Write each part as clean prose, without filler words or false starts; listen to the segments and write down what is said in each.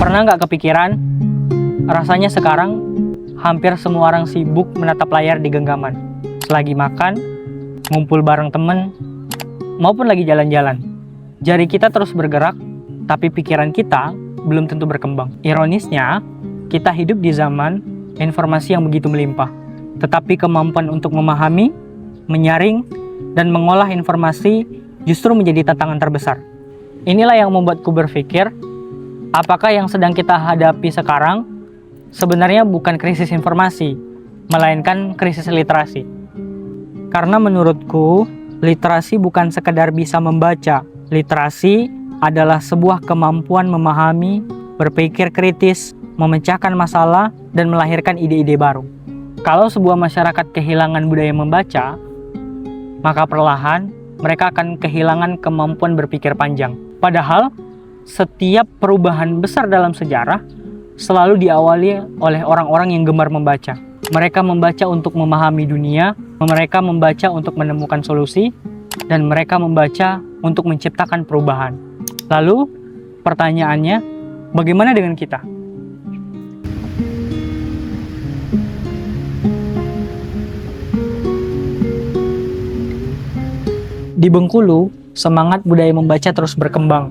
Pernah nggak kepikiran, rasanya sekarang hampir semua orang sibuk menatap layar di genggaman. Selagi makan, ngumpul bareng temen, maupun lagi jalan-jalan. Jari kita terus bergerak, tapi pikiran kita belum tentu berkembang. Ironisnya, kita hidup di zaman informasi yang begitu melimpah. Tetapi kemampuan untuk memahami, menyaring, dan mengolah informasi justru menjadi tantangan terbesar. Inilah yang membuatku berpikir, apakah yang sedang kita hadapi sekarang sebenarnya bukan krisis informasi, melainkan krisis literasi. Karena menurutku, literasi bukan sekedar bisa membaca. Literasi adalah sebuah kemampuan memahami, berpikir kritis, memecahkan masalah, dan melahirkan ide-ide baru. Kalau sebuah masyarakat kehilangan budaya membaca, maka perlahan mereka akan kehilangan kemampuan berpikir panjang. Padahal, setiap perubahan besar dalam sejarah selalu diawali oleh orang-orang yang gemar membaca. Mereka membaca untuk memahami dunia, mereka membaca untuk menemukan solusi, dan mereka membaca untuk menciptakan perubahan. Lalu, pertanyaannya, bagaimana dengan kita? Di Bengkulu, semangat budaya membaca terus berkembang.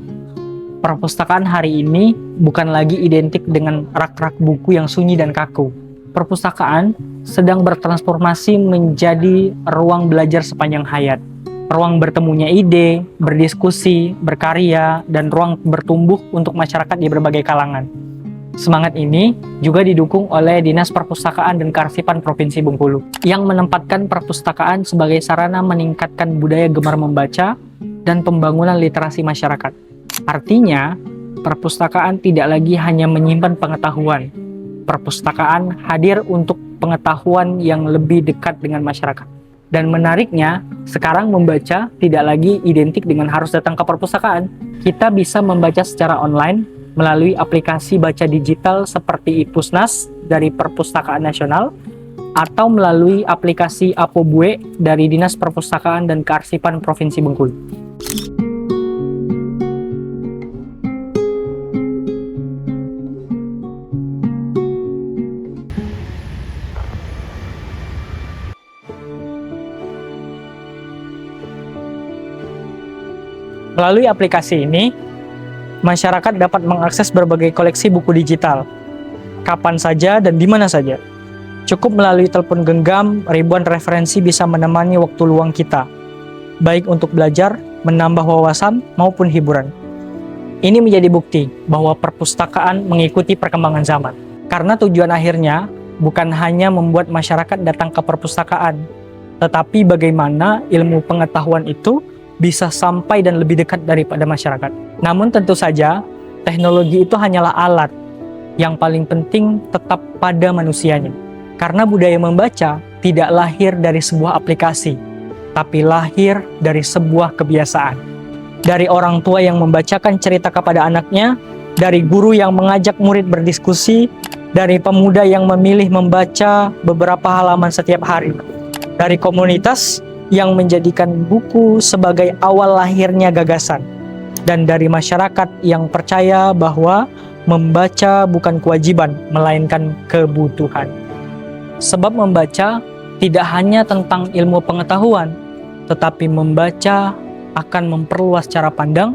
Perpustakaan hari ini bukan lagi identik dengan rak-rak buku yang sunyi dan kaku. Perpustakaan sedang bertransformasi menjadi ruang belajar sepanjang hayat. Ruang bertemunya ide, berdiskusi, berkarya, dan ruang bertumbuh untuk masyarakat di berbagai kalangan. Semangat ini juga didukung oleh Dinas Perpustakaan dan Kearsipan Provinsi Bengkulu, yang menempatkan perpustakaan sebagai sarana meningkatkan budaya gemar membaca dan pembangunan literasi masyarakat. Artinya, perpustakaan tidak lagi hanya menyimpan pengetahuan. Perpustakaan hadir untuk pengetahuan yang lebih dekat dengan masyarakat. Dan menariknya, sekarang membaca tidak lagi identik dengan harus datang ke perpustakaan. Kita bisa membaca secara online melalui aplikasi baca digital seperti iPusnas dari Perpustakaan Nasional atau melalui aplikasi Apobue dari Dinas Perpustakaan dan Kearsipan Provinsi Bengkulu. Melalui aplikasi ini, masyarakat dapat mengakses berbagai koleksi buku digital, kapan saja dan di mana saja. Cukup melalui telepon genggam, ribuan referensi bisa menemani waktu luang kita, baik untuk belajar, menambah wawasan, maupun hiburan. Ini menjadi bukti bahwa perpustakaan mengikuti perkembangan zaman. Karena tujuan akhirnya bukan hanya membuat masyarakat datang ke perpustakaan, tetapi bagaimana ilmu pengetahuan itu bisa sampai dan lebih dekat daripada masyarakat. Namun tentu saja, teknologi itu hanyalah alat. Yang paling penting tetap pada manusianya. Karena budaya membaca tidak lahir dari sebuah aplikasi, tapi lahir dari sebuah kebiasaan. Dari orang tua yang membacakan cerita kepada anaknya, dari guru yang mengajak murid berdiskusi, dari pemuda yang memilih membaca beberapa halaman setiap hari, dari komunitas yang menjadikan buku sebagai awal lahirnya gagasan, dan dari masyarakat yang percaya bahwa membaca bukan kewajiban, melainkan kebutuhan. Sebab membaca tidak hanya tentang ilmu pengetahuan, tetapi membaca akan memperluas cara pandang,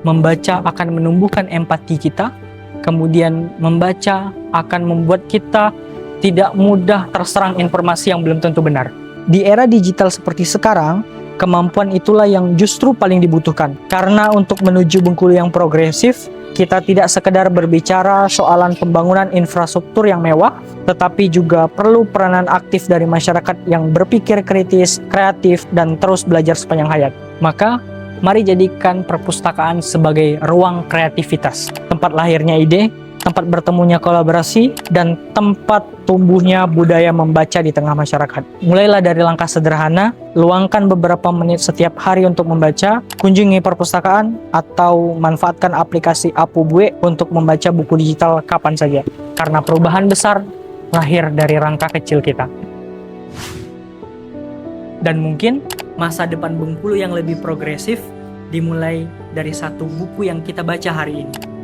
membaca akan menumbuhkan empati kita, kemudian membaca akan membuat kita tidak mudah terserang informasi yang belum tentu benar. Di era digital seperti sekarang, kemampuan itulah yang justru paling dibutuhkan. Karena untuk menuju Bengkulu yang progresif, kita tidak sekedar berbicara soalan pembangunan infrastruktur yang mewah, tetapi juga perlu peranan aktif dari masyarakat yang berpikir kritis, kreatif, dan terus belajar sepanjang hayat. Maka, mari jadikan perpustakaan sebagai ruang kreativitas, tempat lahirnya ide, tempat bertemunya kolaborasi, dan tempat tumbuhnya budaya membaca di tengah masyarakat. Mulailah dari langkah sederhana, luangkan beberapa menit setiap hari untuk membaca, kunjungi perpustakaan, atau manfaatkan aplikasi Apobue untuk membaca buku digital kapan saja. Karena perubahan besar lahir dari langkah kecil kita. Dan mungkin masa depan Bengkulu yang lebih progresif dimulai dari satu buku yang kita baca hari ini.